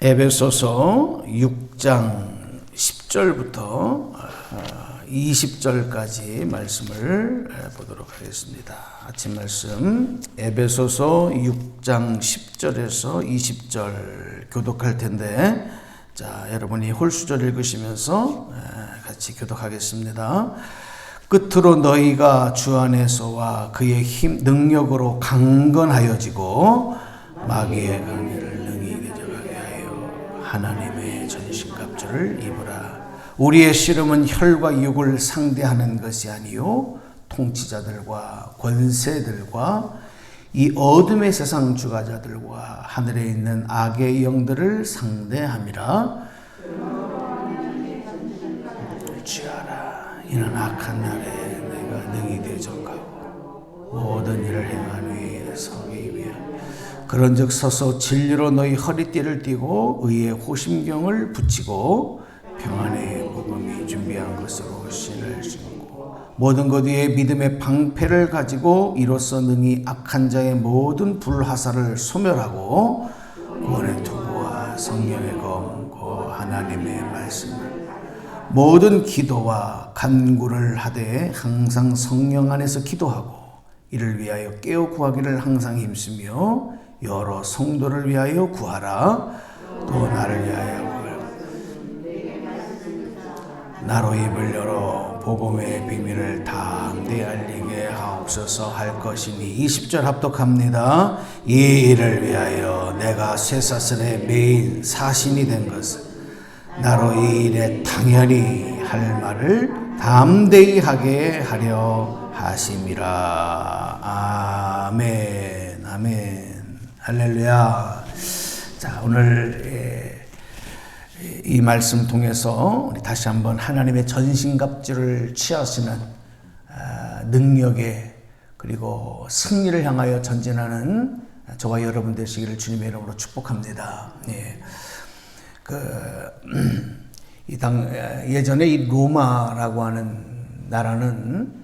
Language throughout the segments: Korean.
에베소서 6장 10절부터 20절까지 말씀을 보도록 하겠습니다. 아침 말씀 에베소서 6장 10절에서 20절 교독할 텐데, 자, 여러분이 홀수절 읽으시면서 같이 교독하겠습니다. 끝으로 너희가 주 안에서와 그의 힘 능력으로 강건하여지고 마귀의 강의를 능히 대적하게 하여 하나님의 전신갑주를 입으라. 우리의 씨름은 혈과 육을 상대하는 것이 아니요 통치자들과 권세들과 이 어둠의 세상 주관자들과 하늘에 있는 악의 영들을 상대함이라. 취하라. 이는 악한 날에 내가 능히 대적하고 모든 일을 행하니 서기 위하여. 그런즉 서서 진리로 너희 허리띠를 띠고 의의 호심경을 붙이고 평안의 복음이 준비한 것으로 신을 신고 모든 것 위에 믿음의 방패를 가지고 이로써 능히 악한 자의 모든 불화살을 소멸하고 구원의 투구와 성령의 검고 하나님의 말씀을 모든 기도와 간구를 하되 항상 성령 안에서 기도하고 이를 위하여 깨어 구하기를 항상 힘쓰며 여러 성도를 위하여 구하라. 또 나를 위하여 구하라. 나로 입을 열어 복음의 비밀을 담대히 알리게 하옵소서 할 것이니 20절 합독합니다. 이 일을 위하여 내가 쇠사슬의 메인 사신이 된 것은 나로 이 일에 당연히 할 말을 담대히 하게 하려 하심이라. 아멘. 아멘. 할렐루야. 자, 오늘 이 말씀 통해서 우리 다시 한번 하나님의 전신갑주를 취하시는 능력에 그리고 승리를 향하여 전진하는 저와 여러분 되시기를 주님의 이름으로 축복합니다. 예. 예전에 이 로마라고 하는 나라는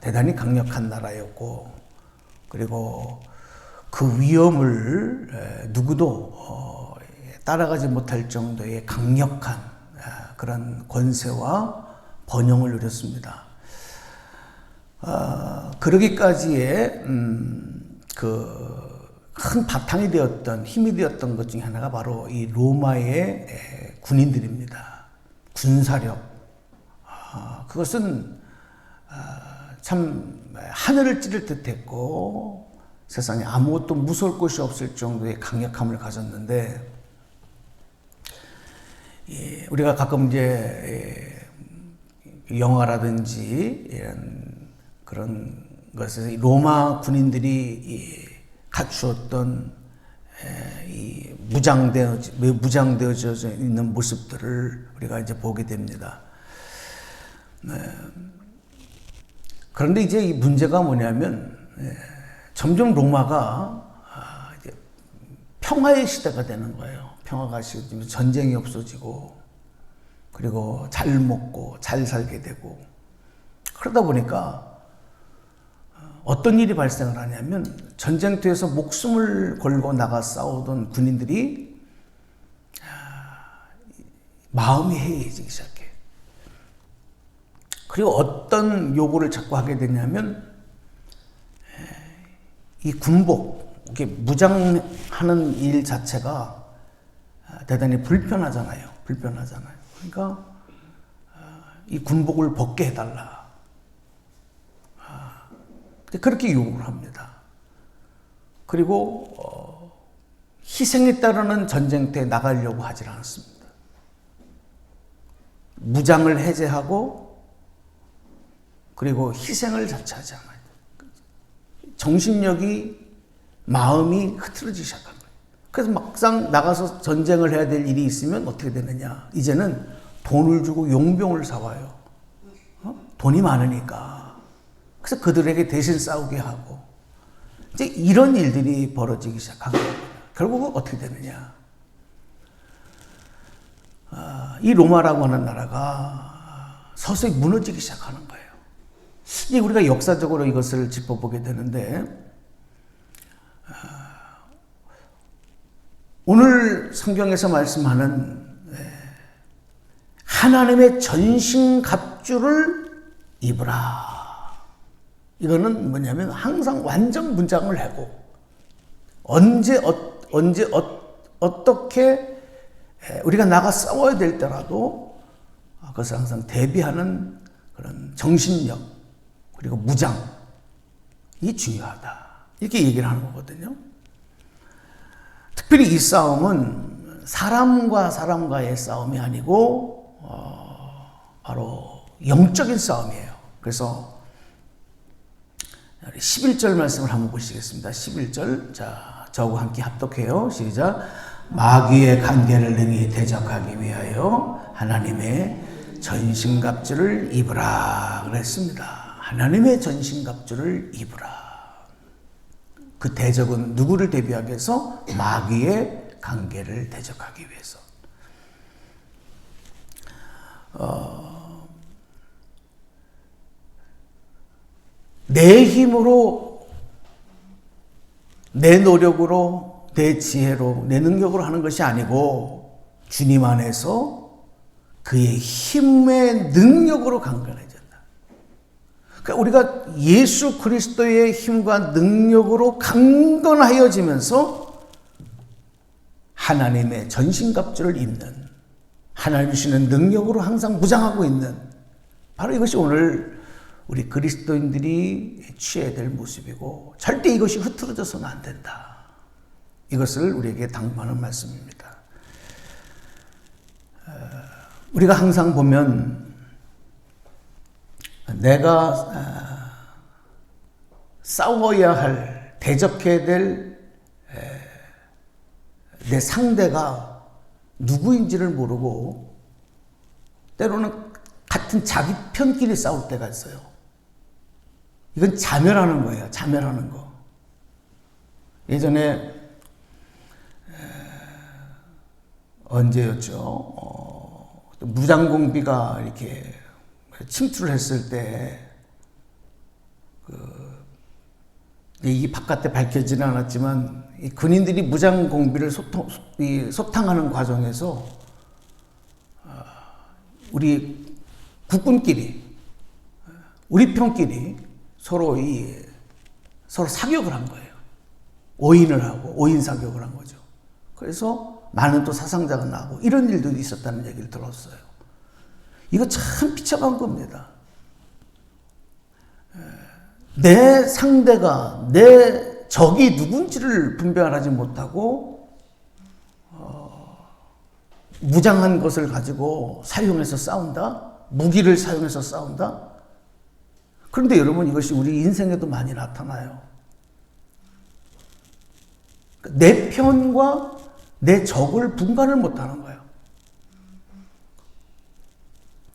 대단히 강력한 나라였고, 그리고 그 위험을 누구도 따라가지 못할 정도의 강력한 그런 권세와 번영을 누렸습니다. 그러기까지의 그 큰 바탕이 되었던, 힘이 되었던 것 중에 하나가 바로 이 로마의 군인들입니다. 군사력. 그것은 참 하늘을 찌를 듯 했고 세상에 아무것도 무서울 것이 없을 정도의 강력함을 가졌는데, 우리가 가끔 이제 영화라든지 이런 그런 것에서 로마 군인들이 갖추었던 이 무장되어져 있는 모습들을 우리가 이제 보게 됩니다. 그런데 이제 이 문제가 뭐냐면 점점 로마가 이제 평화의 시대가 되는 거예요. 평화가 시작되면 전쟁이 없어지고, 그리고 잘 먹고 잘 살게 되고, 그러다 보니까 어떤 일이 발생을 하냐면 전쟁터에서 목숨을 걸고 나가 싸우던 군인들이 마음이 해이해지기 시작해. 그리고 어떤 요구를 자꾸 하게 되냐면 이 군복, 이렇게 무장하는 일 자체가 대단히 불편하잖아요. 그러니까 이 군복을 벗게 해달라. 그렇게 요구를 합니다. 그리고 희생에 따르는 전쟁터에 나가려고 하지 않습니다. 무장을 해제하고 그리고 희생을 자처하지 않아요. 정신력이, 마음이 흐트러지기 시작한 거예요. 그래서 막상 나가서 전쟁을 해야 될 일이 있으면 어떻게 되느냐. 이제는 돈을 주고 용병을 사와요. 돈이 많으니까. 그래서 그들에게 대신 싸우게 하고, 이제 이런 일들이 벌어지기 시작한 겁니다. 결국은 어떻게 되느냐. 이 로마라고 하는 나라가 서서히 무너지기 시작하는 거예요. 이제 우리가 역사적으로 이것을 짚어보게 되는데, 오늘 성경에서 말씀하는 하나님의 전신갑주를 입으라. 이거는 뭐냐면 항상 완전 문장을 하고 어떻게 우리가 나가 싸워야 될 때라도 그것을 항상 대비하는 그런 정신력 그리고 무장이 중요하다. 이렇게 얘기를 하는 거거든요. 특별히 이 싸움은 사람과 사람과의 싸움이 아니고 바로 영적인 싸움이에요. 그래서 11절 말씀을 한번 보시겠습니다. 11절. 자, 저하고 함께 합독해요. 시작. 마귀의 관계를 능히 대적하기 위하여 하나님의 전신갑주를 입으라 그랬습니다. 하나님의 전신갑주를 입으라. 그 대적은 누구를 대비하기 위해서? 마귀의 관계를 대적하기 위해서. 내 힘으로, 내 노력으로, 내 지혜로, 내 능력으로 하는 것이 아니고 주님 안에서 그의 힘의 능력으로 강건해진다. 그러니까 우리가 예수 그리스도의 힘과 능력으로 강건하여지면서 하나님의 전신갑주를 입는, 하나님 주시는 능력으로 항상 무장하고 있는, 바로 이것이 오늘 우리 그리스도인들이 취해야 될 모습이고 절대 이것이 흐트러져서는 안 된다. 이것을 우리에게 당부하는 말씀입니다. 우리가 항상 보면 내가 싸워야 할, 대적해야 될 내 상대가 누구인지를 모르고 때로는 같은 자기 편끼리 싸울 때가 있어요. 이건 자멸하는 거예요. 자멸하는 거. 예전에 언제였죠? 무장공비가 이렇게 침투를 했을 때 이 바깥에 밝혀지는 않았지만 이 군인들이 무장공비를 소탕하는 과정에서 우리 국군끼리, 우리 편끼리 서로 사격을 한 거예요. 오인을 하고 오인 사격을 한 거죠. 그래서 많은 또 사상자가 나고 이런 일도 있었다는 얘기를 들었어요. 이거 참 비참한 겁니다. 내 상대가, 내 적이 누군지를 분별을 하지 못하고 무장한 것을 가지고 사용해서 싸운다? 무기를 사용해서 싸운다? 그런데 여러분, 이것이 우리 인생에도 많이 나타나요. 내 편과 내 적을 분간을 못하는 거예요.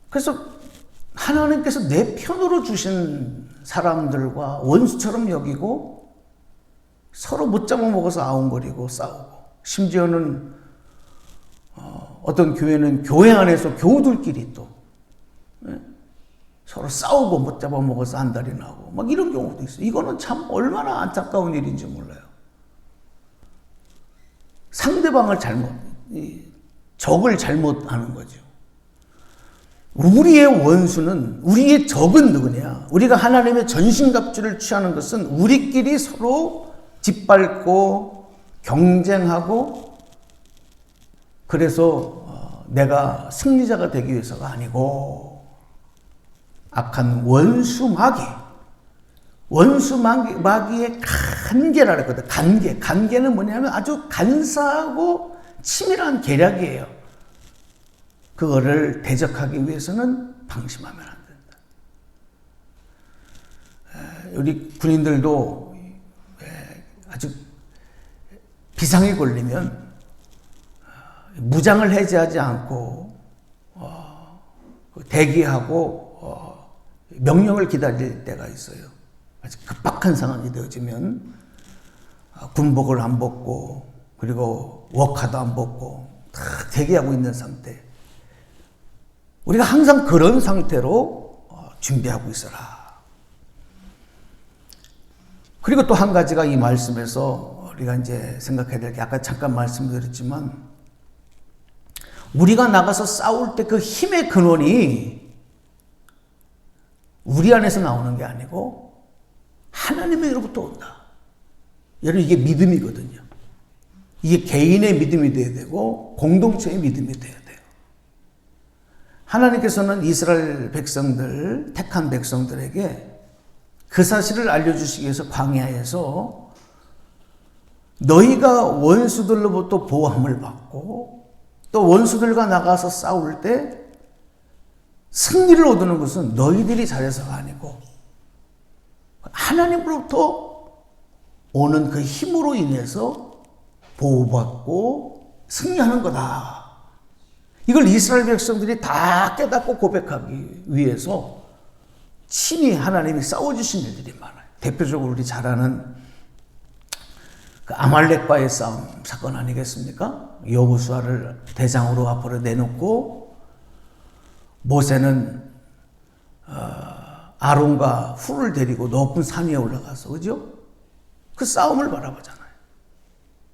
그래서 하나님께서 내 편으로 주신 사람들과 원수처럼 여기고 서로 못 잡아먹어서 아웅거리고 싸우고, 심지어는 어떤 교회는 교회 안에서 교우들끼리 또 서로 싸우고 못 잡아먹어서 안달이 나고 막 이런 경우도 있어요. 이거는 참 얼마나 안타까운 일인지 몰라요. 상대방을 적을 잘못하는 거죠. 우리의 원수는, 우리의 적은 누구냐? 우리가 하나님의 전신갑주를 취하는 것은 우리끼리 서로 짓밟고 경쟁하고, 그래서 내가 승리자가 되기 위해서가 아니고 악한 원수 마귀의 간계라 그랬거든. 간계는 뭐냐면 아주 간사하고 치밀한 계략이에요. 그거를 대적하기 위해서는 방심하면 안 된다. 우리 군인들도 아주 비상이 걸리면 무장을 해제하지 않고 대기하고 명령을 기다릴 때가 있어요. 아주 급박한 상황이 되어지면 군복을 안 벗고, 그리고 워카도 안 벗고 다 대기하고 있는 상태. 우리가 항상 그런 상태로 준비하고 있어라. 그리고 또 한 가지가 이 말씀에서 우리가 이제 생각해야 될 게 아까 잠깐 말씀드렸지만 우리가 나가서 싸울 때 그 힘의 근원이 우리 안에서 나오는 게 아니고 하나님으로부터 온다. 여러분 이게 믿음이거든요. 이게 개인의 믿음이 돼야 되고 공동체의 믿음이 돼야 돼요. 하나님께서는 이스라엘 백성들, 택한 백성들에게 그 사실을 알려주시기 위해서 광야에서 너희가 원수들로부터 보호함을 받고 또 원수들과 나가서 싸울 때 승리를 얻는 것은 너희들이 잘해서가 아니고 하나님으로부터 오는 그 힘으로 인해서 보호받고 승리하는 거다. 이걸 이스라엘 백성들이 다 깨닫고 고백하기 위해서 친히 하나님이 싸워주신 일들이 많아요. 대표적으로 우리 잘 아는 그 아말렉과의 싸움 사건 아니겠습니까? 여호수아를 대장으로 앞으로 내놓고 모세는 아론과 훌을 데리고 높은 산 위에 올라가서 그죠? 그 싸움을 바라보잖아요.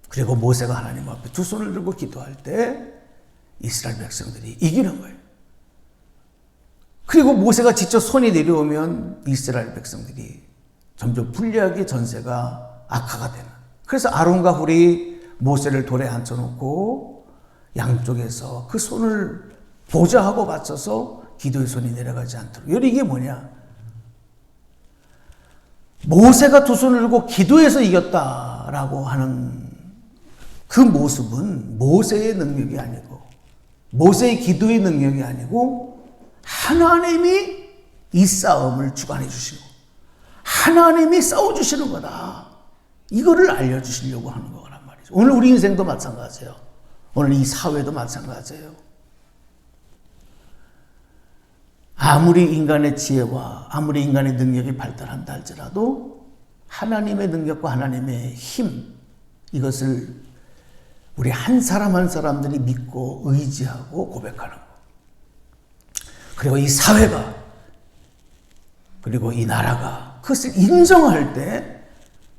그리고 모세가 하나님 앞에 두 손을 들고 기도할 때 이스라엘 백성들이 이기는 거예요. 그리고 모세가 직접 손이 내려오면 이스라엘 백성들이 점점 불리하게 전세가 악화가 되는. 그래서 아론과 훌이 모세를 돌에 앉혀놓고 양쪽에서 그 손을 보좌하고 받쳐서 기도의 손이 내려가지 않도록. 이게 뭐냐? 모세가 두 손을 들고 기도해서 이겼다라고 하는 그 모습은 모세의 능력이 아니고 모세의 기도의 능력이 아니고 하나님이 이 싸움을 주관해 주시고 하나님이 싸워주시는 거다. 이거를 알려주시려고 하는 거란 말이죠. 오늘 우리 인생도 마찬가지예요. 오늘 이 사회도 마찬가지예요. 아무리 인간의 지혜와 아무리 인간의 능력이 발달한다 할지라도 하나님의 능력과 하나님의 힘 이것을 우리 한 사람 한 사람들이 믿고 의지하고 고백하는 것. 그리고 이 사회가 그리고 이 나라가 그것을 인정할 때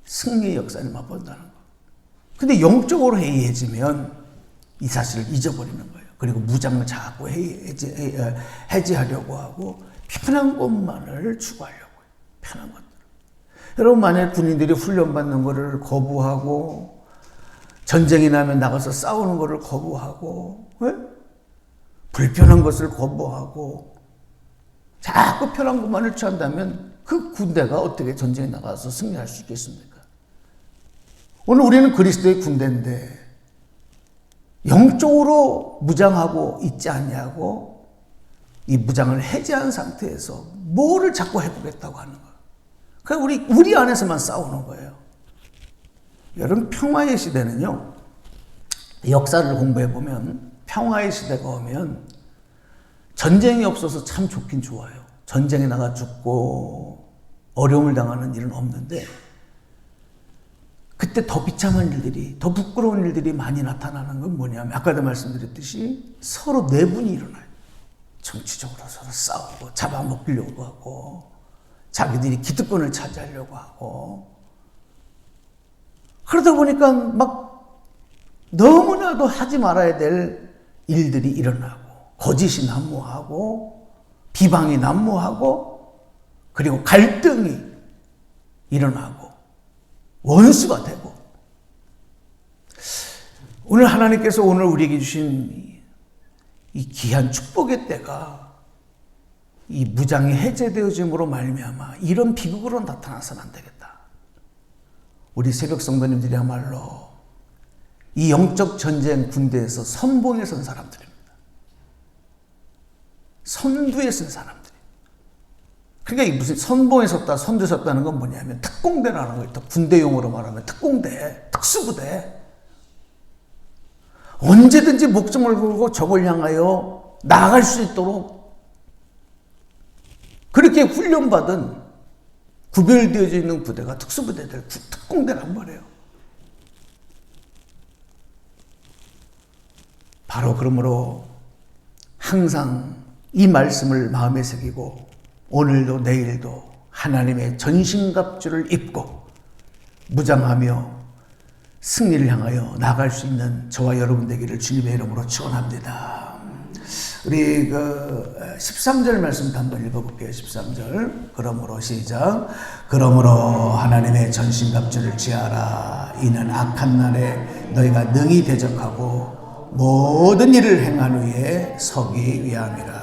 승리의 역사를 맛본다는 것. 근데 영적으로 해이해지면 이 사실을 잊어버리는 거예요. 그리고 무장을 자꾸 해지하려고 하고 편한 것만을 추구하려고 해요. 편한 것들. 여러분 만약 군인들이 훈련받는 것을 거부하고 전쟁이 나면 나가서 싸우는 것을 거부하고 불편한 것을 거부하고 자꾸 편한 것만을 취한다면 그 군대가 어떻게 전쟁에 나가서 승리할 수 있겠습니까? 오늘 우리는 그리스도의 군대인데 영적으로 무장하고 있지 않냐고 이 무장을 해제한 상태에서 뭐를 자꾸 해보겠다고 하는 거예요. 그러니까 우리 안에서만 싸우는 거예요. 여러분 평화의 시대는요. 역사를 공부해보면 평화의 시대가 오면 전쟁이 없어서 참 좋긴 좋아요. 전쟁에 나가 죽고 어려움을 당하는 일은 없는데 그때 더 비참한 일들이 더 부끄러운 일들이 많이 나타나는 건 뭐냐면 아까도 말씀드렸듯이 서로 내분이 일어나요. 정치적으로 서로 싸우고 잡아먹으려고 하고 자기들이 기득권을 차지하려고 하고 그러다 보니까 막 너무나도 하지 말아야 될 일들이 일어나고 거짓이 난무하고 비방이 난무하고 그리고 갈등이 일어나고 원수가 되고 오늘 하나님께서 오늘 우리에게 주신 이 귀한 축복의 때가 이 무장이 해제되어짐으로 말미암아 이런 비극으로 나타나서는 안 되겠다. 우리 새벽 성도님들이야말로 이 영적 전쟁 군대에서 선봉에 선 사람들입니다. 선두에 선 사람들. 그러니까 무슨 선봉에 섰다, 선두에 섰다는 건 뭐냐면 특공대라는 거예요. 군대용어로 말하면 특공대, 특수부대. 언제든지 목숨을 걸고 적을 향하여 나아갈 수 있도록 그렇게 훈련받은 구별되어져 있는 부대가 특수부대들, 특공대란 말이에요. 바로 그러므로 항상 이 말씀을 마음에 새기고 오늘도 내일도 하나님의 전신갑주를 입고 무장하며 승리를 향하여 나갈 수 있는 저와 여러분 되기를 주님의 이름으로 축원합니다. 우리 13절 말씀도 한번 읽어볼게요. 13절. 그러므로 시작. 그러므로 하나님의 전신갑주를 취하라. 이는 악한 날에 너희가 능히 대적하고 모든 일을 행한 후에 서기 위함이라.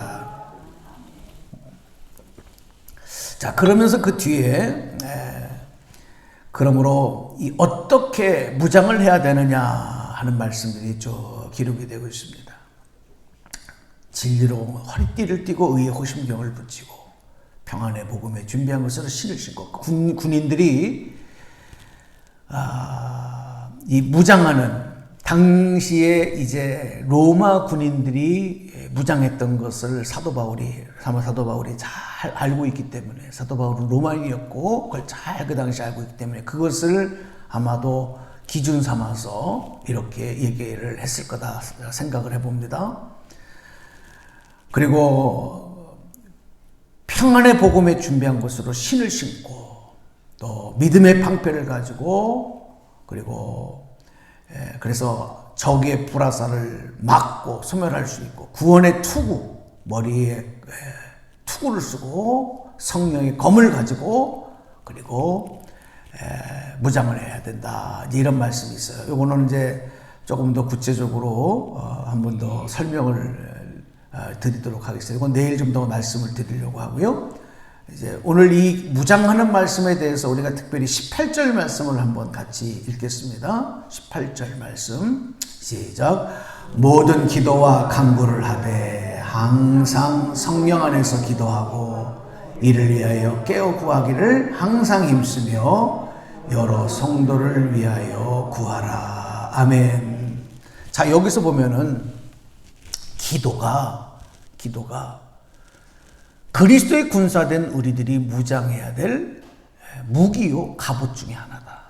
자, 그러면서 그 뒤에 그러므로 어떻게 무장을 해야 되느냐 하는 말씀들이 쭉 기록이 되고 있습니다. 진리로 허리띠를 띠고 의의 호심경을 붙이고 평안의 복음에 준비한 것으로 신을 신고 군인들이 이 무장하는 당시에 이제 로마 군인들이 무장했던 것을 사도 바울이 잘 알고 있기 때문에, 사도 바울은 로마인이었고 그걸 잘 그 당시 알고 있기 때문에 그것을 아마도 기준 삼아서 이렇게 얘기를 했을 거다 생각을 해봅니다. 그리고 평안의 복음에 준비한 것으로 신을 신고 또 믿음의 방패를 가지고 그리고 그래서 적의 불화살을 막고 소멸할 수 있고 구원의 투구, 머리에 투구를 쓰고 성령의 검을 가지고 그리고 무장을 해야 된다, 이런 말씀이 있어요. 이거는 이제 조금 더 구체적으로 한 번 더 설명을 드리도록 하겠습니다. 이건 내일 좀 더 말씀을 드리려고 하고요. 이제 오늘 이 무장하는 말씀에 대해서 우리가 특별히 18절 말씀을 한번 같이 읽겠습니다. 18절 말씀 시작. 모든 기도와 간구를 하되 항상 성령 안에서 기도하고 이를 위하여 깨어 구하기를 항상 힘쓰며 여러 성도를 위하여 구하라. 아멘. 자, 여기서 보면은 기도가 그리스도의 군사된 우리들이 무장해야 될 무기요 갑옷 중에 하나다.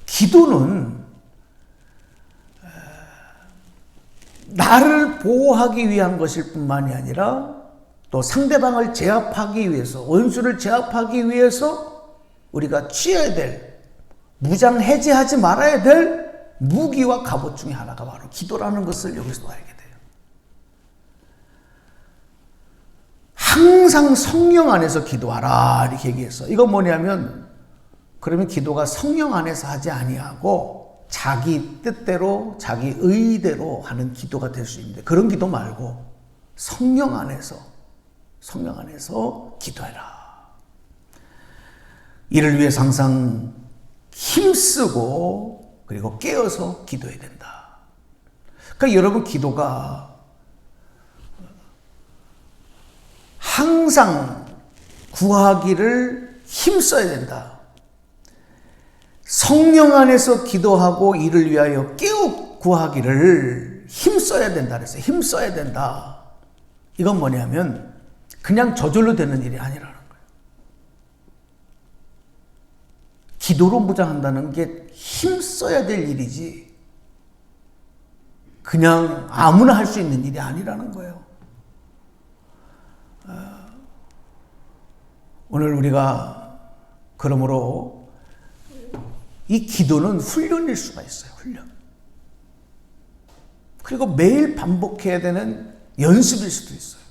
기도는 나를 보호하기 위한 것일 뿐만이 아니라 또 상대방을 제압하기 위해서, 원수를 제압하기 위해서 우리가 취해야 될, 무장 해제하지 말아야 될 무기와 갑옷 중에 하나가 바로 기도라는 것을 여기서 알게 돼요. 항상 성령 안에서 기도하라 이렇게 얘기했어. 이건 뭐냐면, 그러면 기도가 성령 안에서 하지 아니하고 자기 뜻대로 자기 의대로 하는 기도가 될 수 있는데, 그런 기도 말고 성령 안에서 기도해라. 이를 위해서 항상 힘쓰고 그리고 깨어서 기도해야 된다. 그러니까 여러분, 기도가 항상 구하기를 힘써야 된다. 성령 안에서 기도하고 이를 위하여 깨어 구하기를 힘써야 된다 그랬어요. 힘써야 된다. 이건 뭐냐면 그냥 저절로 되는 일이 아니라는 거예요. 기도로 무장한다는 게 힘써야 될 일이지 그냥 아무나 할 수 있는 일이 아니라는 거예요. 오늘 우리가 그러므로 이 기도는 훈련일 수가 있어요. 훈련. 그리고 매일 반복해야 되는 연습일 수도 있어요.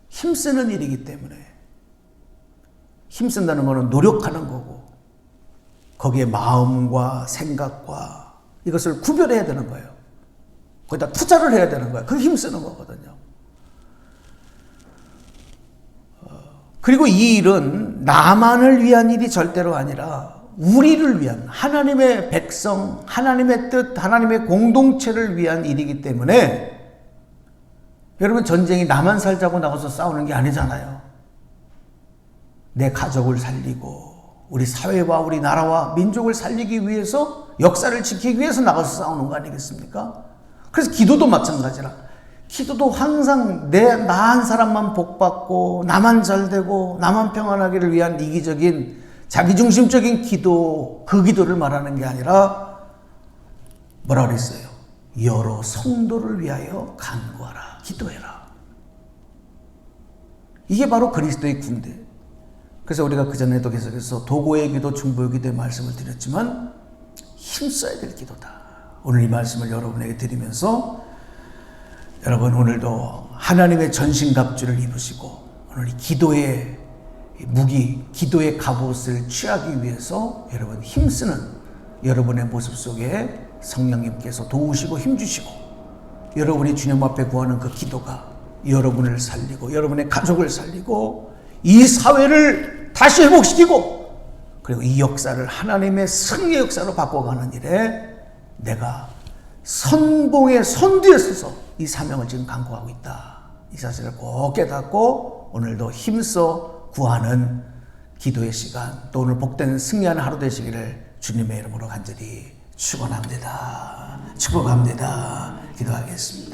힘쓰는 일이기 때문에. 힘쓴다는 것은 노력하는 거고 거기에 마음과 생각과 이것을 구별해야 되는 거예요. 거기다 투자를 해야 되는 거예요. 그게 힘쓰는 거거든요. 그리고 이 일은 나만을 위한 일이 절대로 아니라 우리를 위한, 하나님의 백성, 하나님의 뜻, 하나님의 공동체를 위한 일이기 때문에, 여러분, 전쟁이 나만 살자고 나가서 싸우는 게 아니잖아요. 내 가족을 살리고 우리 사회와 우리 나라와 민족을 살리기 위해서, 역사를 지키기 위해서 나가서 싸우는 거 아니겠습니까? 그래서 기도도 마찬가지라. 기도도 항상 나 한 사람만 복받고 나만 잘되고 나만 평안하기를 위한 이기적인 자기중심적인 기도, 그 기도를 말하는 게 아니라 뭐라 그랬어요? 여러 성도를 위하여 간구하라, 기도해라. 이게 바로 그리스도의 군대. 그래서 우리가 그전에도 계속해서 도고의 기도, 중보의 기도의 말씀을 드렸지만, 힘써야 될 기도다. 오늘 이 말씀을 여러분에게 드리면서 여러분 오늘도 하나님의 전신갑주를 입으시고 오늘 이 기도의 무기, 기도의 갑옷을 취하기 위해서 여러분 힘쓰는 여러분의 모습 속에 성령님께서 도우시고 힘주시고 여러분이 주님 앞에 구하는 그 기도가 여러분을 살리고 여러분의 가족을 살리고 이 사회를 다시 회복시키고 그리고 이 역사를 하나님의 승리의 역사로 바꿔가는 일에 내가 선봉의 선두에 서서 이 사명을 지금 강구하고 있다. 이 사실을 꼭 깨닫고 오늘도 힘써 구하는 기도의 시간 또 오늘 복된 승리하는 하루 되시기를 주님의 이름으로 간절히 축원합니다. 축복합니다. 기도하겠습니다.